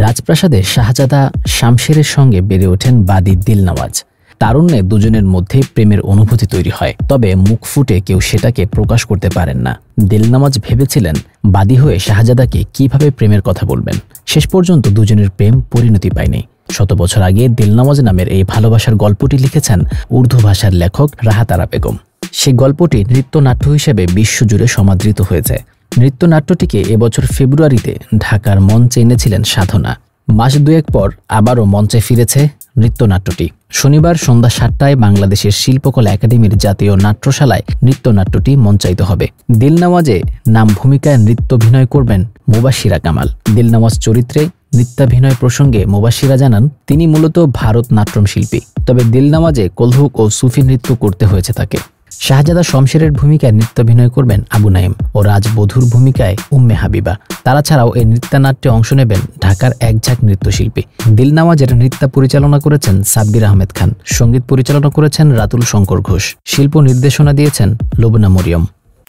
রাজপ্রাসাদে শাহজাদা শামশেরের সঙ্গে বেড়ে ওঠেন বাদী দিলনওয়াজ। তারুণ্যে দুজনের মধ্যে প্রেমের অনুভূতি তৈরি হয়, তবে মুখ ফুটে কেউ সেটাকে প্রকাশ করতে পারেন না। দিলনওয়াজ ভেবেছিলেন বাদী হয়ে শাহজাদাকে কিভাবে প্রেমের কথা বলবেন। শেষ পর্যন্ত দুজনের প্রেম পরিণতি পায়নি। 100 বছর আগে দিলনওয়াজ নামের এই ভালোবাসার গল্পটি লিখেছেন উর্দু ভাষার লেখক রাহাত আরা বেগম। সেই গল্পটি নৃত্যনাট্য হিসেবে বিশ্বজুড়ে সমাদৃত হয়েছে। নৃত্যনাট্যটিকে এবছর ফেব্রুয়ারিতে ঢাকার মঞ্চে এনেছিলেন সাধনা। মাস দুয়েক পর আবারও মঞ্চে ফিরেছে নৃত্যনাট্যটি। শনিবার সন্ধ্যা 7টায় বাংলাদেশের শিল্পকলা একাডেমির জাতীয় নাট্যশালায় নৃত্যনাট্যটি মঞ্চায়িত হবে। দিলনওয়াজে নাম ভূমিকায় নৃত্যাভিনয় করবেন মুবাশশিরা কামাল। দিলনওয়াজ চরিত্রে নৃত্যাভিনয় প্রসঙ্গে মুবাশশিরা জানান, তিনি মূলত ভারতনাট্যম শিল্পী, তবে দিলনওয়াজে কলহুক ও সুফি নৃত্য করতে হয়েছে তাকে। শাহজাদা শমশেরের ভূমিকায় নৃত্যাভিনয় করবেন আবু নাইম ও রাজবধূর ভূমিকায় উম্মে হাবিবা। তারা ছাড়াও এই নৃত্যনাট্যে অংশ নেবেন ঢাকার একঝাঁক নৃত্যশিল্পী। দিলনওয়াজের নৃত্য পরিচালনা করেছেন সাব্বির আহমেদ খান, সঙ্গীত পরিচালনা করেছেন রাতুল শঙ্কর ঘোষ, শিল্প নির্দেশনা দিয়েছেন লুবনা মরিয়ম।